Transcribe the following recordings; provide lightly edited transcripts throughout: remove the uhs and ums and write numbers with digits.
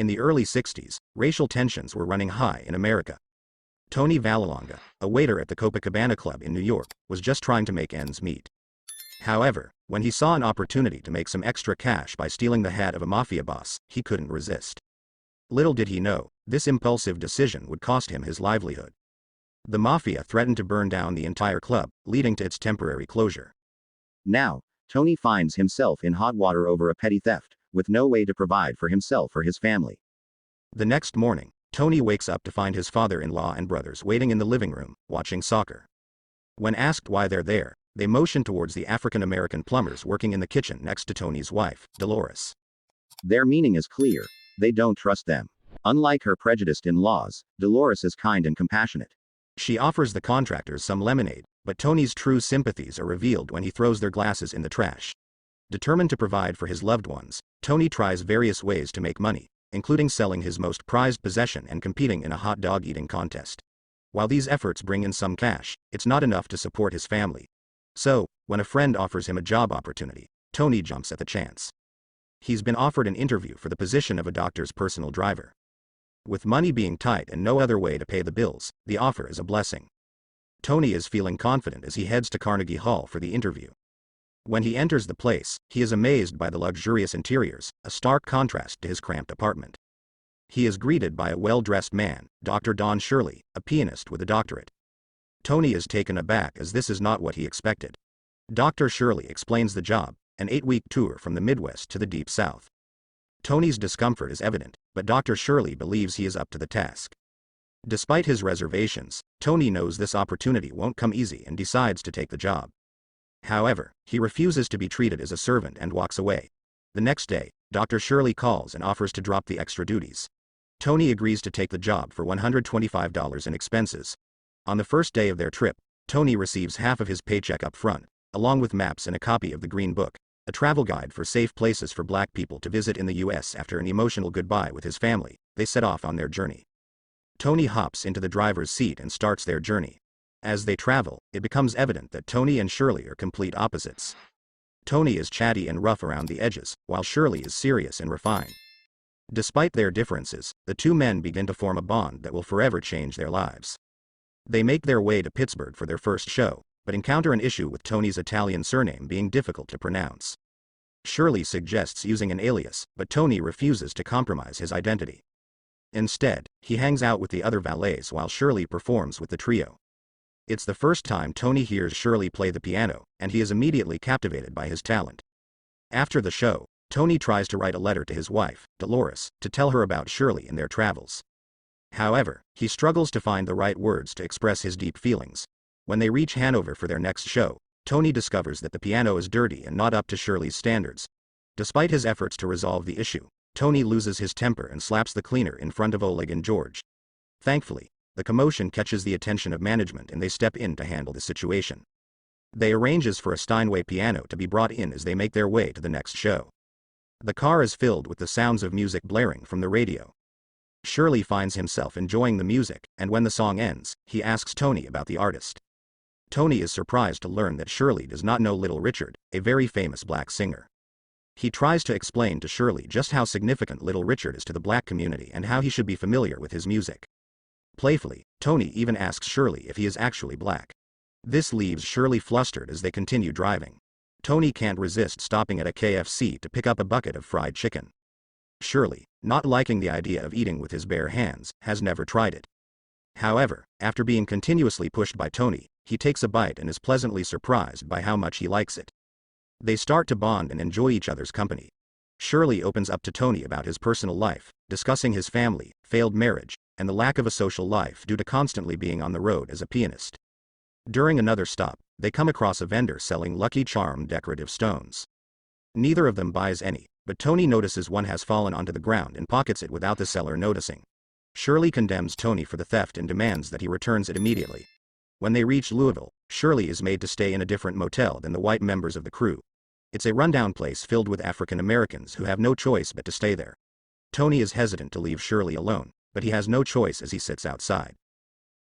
In the early 60s, racial tensions were running high in America. Tony Vallelonga, a waiter at the Copacabana Club in New York, was just trying to make ends meet. However, when he saw an opportunity to make some extra cash by stealing the hat of a mafia boss, he couldn't resist. Little did he know, this impulsive decision would cost him his livelihood. The mafia threatened to burn down the entire club, leading to its temporary closure. Now, Tony finds himself in hot water over a petty theft, with no way to provide for himself or his family. The next morning, Tony wakes up to find his father-in-law and brothers waiting in the living room, watching soccer. When asked why they're there, they motion towards the African-American plumbers working in the kitchen next to Tony's wife, Dolores. Their meaning is clear. They don't trust them. Unlike her prejudiced in-laws, Dolores is kind and compassionate. She offers the contractors some lemonade, but Tony's true sympathies are revealed when he throws their glasses in the trash. Determined to provide for his loved ones, Tony tries various ways to make money, including selling his most prized possession and competing in a hot dog eating contest. While these efforts bring in some cash, it's not enough to support his family. So, when a friend offers him a job opportunity, Tony jumps at the chance. He's been offered an interview for the position of a doctor's personal driver. With money being tight and no other way to pay the bills, the offer is a blessing. Tony is feeling confident as he heads to Carnegie Hall for the interview. When he enters the place, he is amazed by the luxurious interiors, a stark contrast to his cramped apartment. He is greeted by a well-dressed man, Dr. Don Shirley, a pianist with a doctorate. Tony is taken aback as this is not what he expected. Dr. Shirley explains the job, an 8-week tour from the Midwest to the Deep South. Tony's discomfort is evident, but Dr. Shirley believes he is up to the task. Despite his reservations, Tony knows this opportunity won't come easy and decides to take the job. However, he refuses to be treated as a servant and walks away. The next day, Dr. Shirley calls and offers to drop the extra duties. Tony agrees to take the job for $125 in expenses. On the first day of their trip, Tony receives half of his paycheck up front, along with maps and a copy of the Green Book, a travel guide for safe places for Black people to visit in the U.S. After an emotional goodbye with his family, they set off on their journey. Tony hops into the driver's seat and starts their journey. As they travel, it becomes evident that Tony and Shirley are complete opposites. Tony is chatty and rough around the edges, while Shirley is serious and refined. Despite their differences, the two men begin to form a bond that will forever change their lives. They make their way to Pittsburgh for their first show, but encounter an issue with Tony's Italian surname being difficult to pronounce. Shirley suggests using an alias, but Tony refuses to compromise his identity. Instead, he hangs out with the other valets while Shirley performs with the trio. It's the first time Tony hears Shirley play the piano, and he is immediately captivated by his talent. After the show, Tony tries to write a letter to his wife, Dolores, to tell her about Shirley and their travels. However, he struggles to find the right words to express his deep feelings. When they reach Hanover for their next show, Tony discovers that the piano is dirty and not up to Shirley's standards. Despite his efforts to resolve the issue, Tony loses his temper and slaps the cleaner in front of Oleg and George. Thankfully, the commotion catches the attention of management and they step in to handle the situation. They arranges for a Steinway piano to be brought in as they make their way to the next show. The car is filled with the sounds of music blaring from the radio. Shirley finds himself enjoying the music, and when the song ends, he asks Tony about the artist. Tony is surprised to learn that Shirley does not know Little Richard, a very famous black singer. He tries to explain to Shirley just how significant Little Richard is to the black community and how he should be familiar with his music. Playfully, Tony even asks Shirley if he is actually black. This leaves Shirley flustered as they continue driving. Tony can't resist stopping at a KFC to pick up a bucket of fried chicken. Shirley, not liking the idea of eating with his bare hands, has never tried it. However, after being continuously pushed by Tony, he takes a bite and is pleasantly surprised by how much he likes it. They start to bond and enjoy each other's company. Shirley opens up to Tony about his personal life, discussing his family, failed marriage, and the lack of a social life due to constantly being on the road as a pianist. During another stop, they come across a vendor selling Lucky Charm decorative stones. Neither of them buys any, but Tony notices one has fallen onto the ground and pockets it without the seller noticing. Shirley condemns Tony for the theft and demands that he returns it immediately. When they reach Louisville, Shirley is made to stay in a different motel than the white members of the crew. It's a rundown place filled with African Americans who have no choice but to stay there. Tony is hesitant to leave Shirley alone, but he has no choice as he sits outside.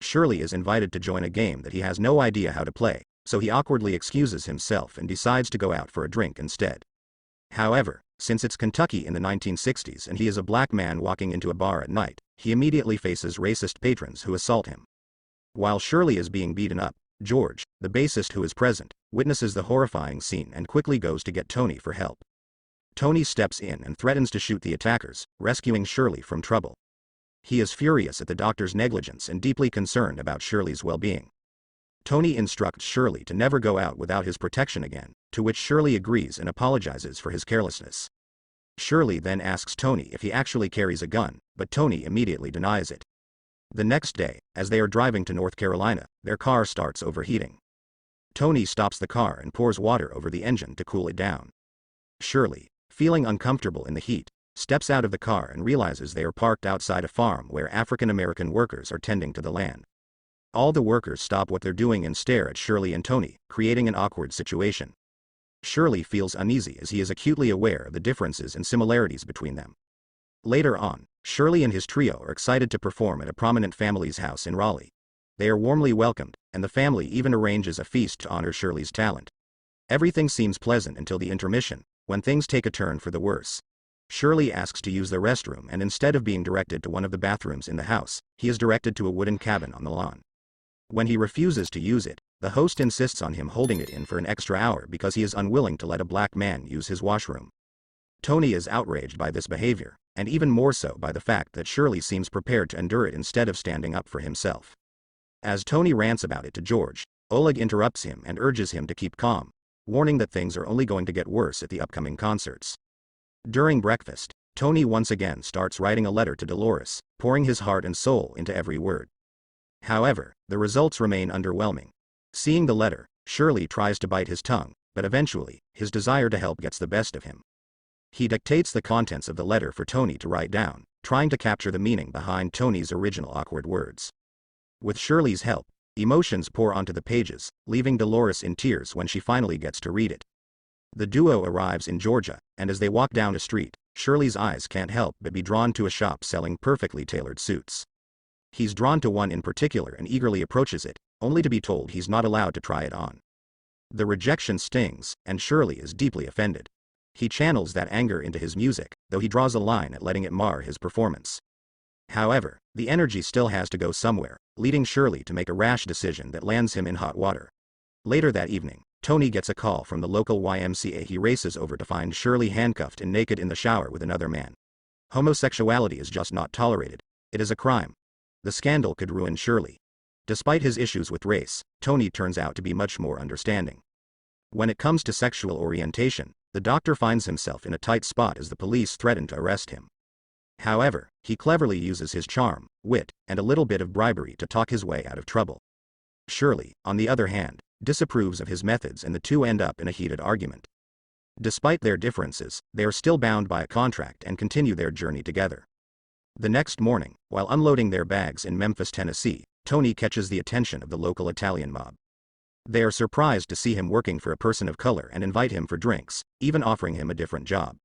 Shirley is invited to join a game that he has no idea how to play, so he awkwardly excuses himself and decides to go out for a drink instead. However, since it's Kentucky in the 1960s and he is a black man walking into a bar at night, he immediately faces racist patrons who assault him. While Shirley is being beaten up, George, the bassist who is present, witnesses the horrifying scene and quickly goes to get Tony for help. Tony steps in and threatens to shoot the attackers, rescuing Shirley from trouble. He is furious at the doctor's negligence and deeply concerned about Shirley's well-being. Tony instructs Shirley to never go out without his protection again, to which Shirley agrees and apologizes for his carelessness. Shirley then asks Tony if he actually carries a gun, but Tony immediately denies it. The next day, as they are driving to North Carolina, their car starts overheating. Tony stops the car and pours water over the engine to cool it down. Shirley, feeling uncomfortable in the heat, steps out of the car and realizes they are parked outside a farm where African American workers are tending to the land. All the workers stop what they're doing and stare at Shirley and Tony, creating an awkward situation. Shirley feels uneasy as he is acutely aware of the differences and similarities between them. Later on, Shirley and his trio are excited to perform at a prominent family's house in Raleigh. They are warmly welcomed, and the family even arranges a feast to honor Shirley's talent. Everything seems pleasant until the intermission, when things take a turn for the worse. Shirley asks to use the restroom, and instead of being directed to one of the bathrooms in the house, he is directed to a wooden cabin on the lawn. When he refuses to use it, the host insists on him holding it in for an extra hour because he is unwilling to let a black man use his washroom. Tony is outraged by this behavior, and even more so by the fact that Shirley seems prepared to endure it instead of standing up for himself. As Tony rants about it to George, Oleg interrupts him and urges him to keep calm, warning that things are only going to get worse at the upcoming concerts. During breakfast, Tony once again starts writing a letter to Dolores, pouring his heart and soul into every word. However, the results remain underwhelming. Seeing the letter, Shirley tries to bite his tongue, but eventually, his desire to help gets the best of him. He dictates the contents of the letter for Tony to write down, trying to capture the meaning behind Tony's original awkward words. With Shirley's help, emotions pour onto the pages, leaving Dolores in tears when she finally gets to read it. The duo arrives in Georgia, and as they walk down a street, Shirley's eyes can't help but be drawn to a shop selling perfectly tailored suits. He's drawn to one in particular and eagerly approaches it, only to be told he's not allowed to try it on. The rejection stings, and Shirley is deeply offended. He channels that anger into his music, though he draws a line at letting it mar his performance. However, the energy still has to go somewhere, leading Shirley to make a rash decision that lands him in hot water. Later that evening, Tony gets a call from the local YMCA. He races over to find Shirley handcuffed and naked in the shower with another man. Homosexuality is just not tolerated. It is a crime. The scandal could ruin Shirley. Despite his issues with race, Tony turns out to be much more understanding. When it comes to sexual orientation, the doctor finds himself in a tight spot as the police threaten to arrest him. However, he cleverly uses his charm, wit, and a little bit of bribery to talk his way out of trouble. Shirley, on the other hand, disapproves of his methods, and the two end up in a heated argument. Despite their differences, they are still bound by a contract and continue their journey together. The next morning, while unloading their bags in Memphis, Tennessee, Tony catches the attention of the local Italian mob. They are surprised to see him working for a person of color and invite him for drinks, even offering him a different job.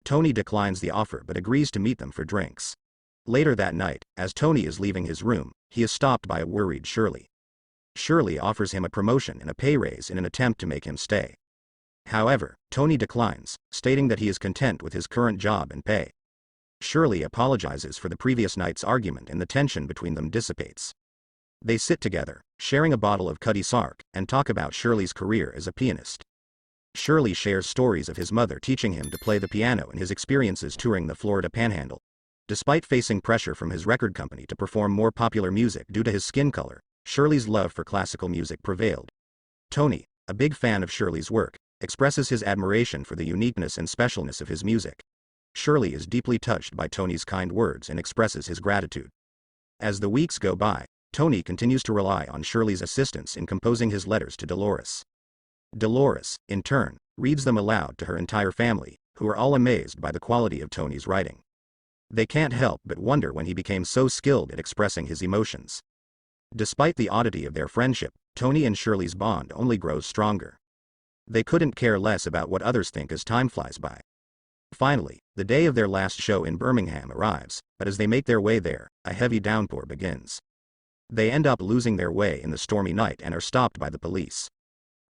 Tony declines the offer but agrees to meet them for drinks. Later that night, as Tony is leaving his room, he is stopped by a worried Shirley. Shirley offers him a promotion and a pay raise in an attempt to make him stay. However, Tony declines, stating that he is content with his current job and pay. Shirley apologizes for the previous night's argument and the tension between them dissipates. They sit together, sharing a bottle of Cuddy Sark, and talk about Shirley's career as a pianist. Shirley shares stories of his mother teaching him to play the piano and his experiences touring the Florida Panhandle. Despite facing pressure from his record company to perform more popular music due to his skin color, Shirley's love for classical music prevailed. Tony, a big fan of Shirley's work, expresses his admiration for the uniqueness and specialness of his music. Shirley is deeply touched by Tony's kind words and expresses his gratitude. As the weeks go by, Tony continues to rely on Shirley's assistance in composing his letters to Dolores. Dolores, in turn, reads them aloud to her entire family, who are all amazed by the quality of Tony's writing. They can't help but wonder when he became so skilled at expressing his emotions. Despite the oddity of their friendship, Tony and Shirley's bond only grows stronger. They couldn't care less about what others think as time flies by. Finally, the day of their last show in Birmingham arrives, but as they make their way there, a heavy downpour begins. They end up losing their way in the stormy night and are stopped by the police.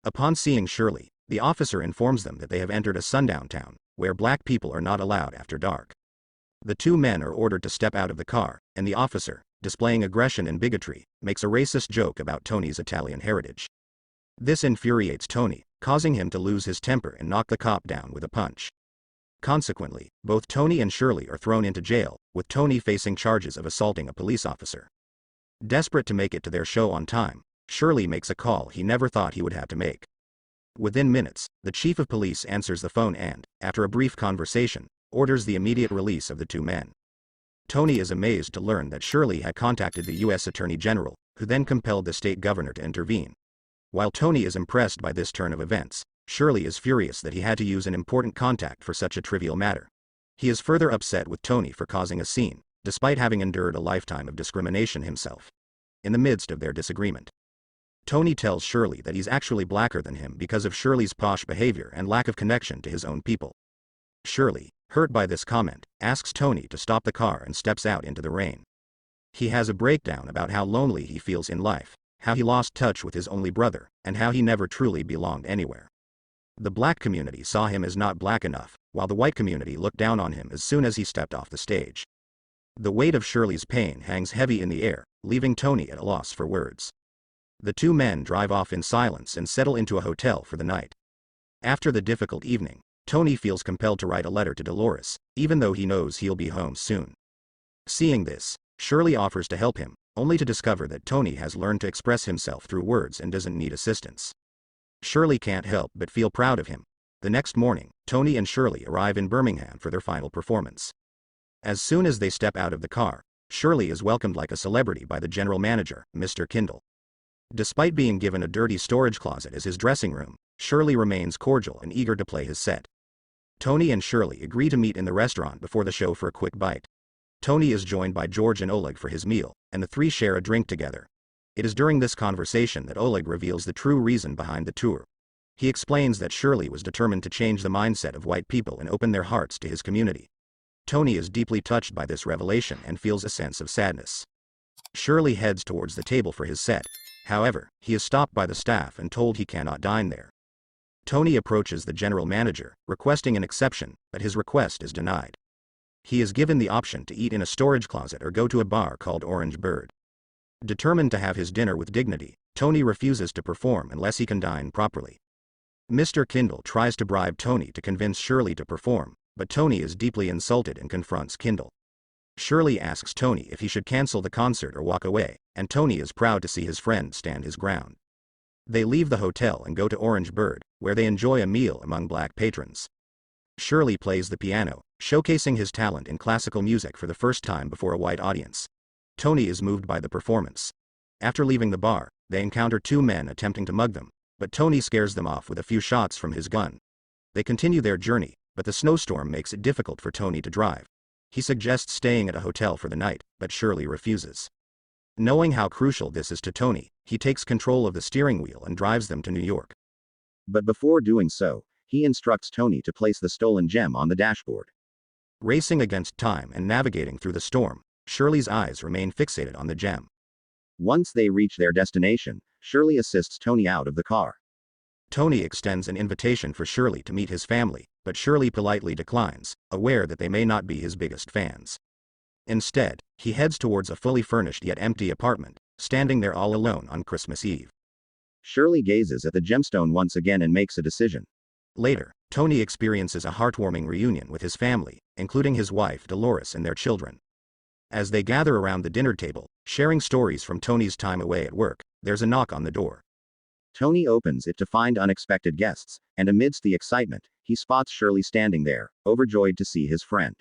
Upon seeing Shirley, the officer informs them that they have entered a sundown town, where black people are not allowed after dark. The two men are ordered to step out of the car, and the officer, displaying aggression and bigotry, makes a racist joke about Tony's Italian heritage. This infuriates Tony, causing him to lose his temper and knock the cop down with a punch. Consequently, both Tony and Shirley are thrown into jail, with Tony facing charges of assaulting a police officer. Desperate to make it to their show on time, Shirley makes a call he never thought he would have to make. Within minutes, the chief of police answers the phone and, after a brief conversation, orders the immediate release of the two men. Tony is amazed to learn that Shirley had contacted the U.S. Attorney General, who then compelled the state governor to intervene. While Tony is impressed by this turn of events, Shirley is furious that he had to use an important contact for such a trivial matter. He is further upset with Tony for causing a scene, despite having endured a lifetime of discrimination himself. In the midst of their disagreement, Tony tells Shirley that he's actually blacker than him because of Shirley's posh behavior and lack of connection to his own people. Shirley, hurt by this comment, asks Tony to stop the car and steps out into the rain. He has a breakdown about how lonely he feels in life, how he lost touch with his only brother, and how he never truly belonged anywhere. The black community saw him as not black enough, while the white community looked down on him as soon as he stepped off the stage. The weight of Shirley's pain hangs heavy in the air, leaving Tony at a loss for words. The two men drive off in silence and settle into a hotel for the night. After the difficult evening, Tony feels compelled to write a letter to Dolores, even though he knows he'll be home soon. Seeing this, Shirley offers to help him, only to discover that Tony has learned to express himself through words and doesn't need assistance. Shirley can't help but feel proud of him. The next morning, Tony and Shirley arrive in Birmingham for their final performance. As soon as they step out of the car, Shirley is welcomed like a celebrity by the general manager, Mr. Kindle. Despite being given a dirty storage closet as his dressing room, Shirley remains cordial and eager to play his set. Tony and Shirley agree to meet in the restaurant before the show for a quick bite. Tony is joined by George and Oleg for his meal, and the three share a drink together. It is during this conversation that Oleg reveals the true reason behind the tour. He explains that Shirley was determined to change the mindset of white people and open their hearts to his community. Tony is deeply touched by this revelation and feels a sense of sadness. Shirley heads towards the table for his set. However, he is stopped by the staff and told he cannot dine there. Tony approaches the general manager, requesting an exception, but his request is denied. He is given the option to eat in a storage closet or go to a bar called Orange Bird. Determined to have his dinner with dignity, Tony refuses to perform unless he can dine properly. Mr. Kindle tries to bribe Tony to convince Shirley to perform, but Tony is deeply insulted and confronts Kindle. Shirley asks Tony if he should cancel the concert or walk away, and Tony is proud to see his friend stand his ground. They leave the hotel and go to Orange Bird, where they enjoy a meal among black patrons. Shirley plays the piano, showcasing his talent in classical music for the first time before a white audience. Tony is moved by the performance. After leaving the bar, they encounter two men attempting to mug them, but Tony scares them off with a few shots from his gun. They continue their journey, but the snowstorm makes it difficult for Tony to drive. He suggests staying at a hotel for the night, but Shirley refuses. Knowing how crucial this is to Tony, he takes control of the steering wheel and drives them to New York. But before doing so, he instructs Tony to place the stolen gem on the dashboard. Racing against time and navigating through the storm, Shirley's eyes remain fixated on the gem. Once they reach their destination, Shirley assists Tony out of the car. Tony extends an invitation for Shirley to meet his family, but Shirley politely declines, aware that they may not be his biggest fans. Instead, he heads towards a fully furnished yet empty apartment, standing there all alone on Christmas Eve. Shirley gazes at the gemstone once again and makes a decision. Later, Tony experiences a heartwarming reunion with his family, including his wife Dolores and their children. As they gather around the dinner table, sharing stories from Tony's time away at work, there's a knock on the door. Tony opens it to find unexpected guests, and amidst the excitement, he spots Shirley standing there, overjoyed to see his friend.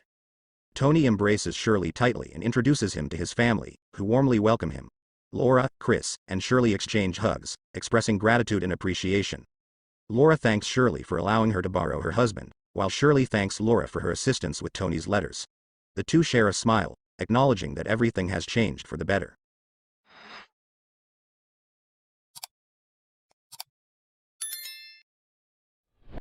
Tony embraces Shirley tightly and introduces him to his family, who warmly welcome him. Laura, Chris, and Shirley exchange hugs, expressing gratitude and appreciation. Laura thanks Shirley for allowing her to borrow her husband, while Shirley thanks Laura for her assistance with Tony's letters. The two share a smile, acknowledging that everything has changed for the better.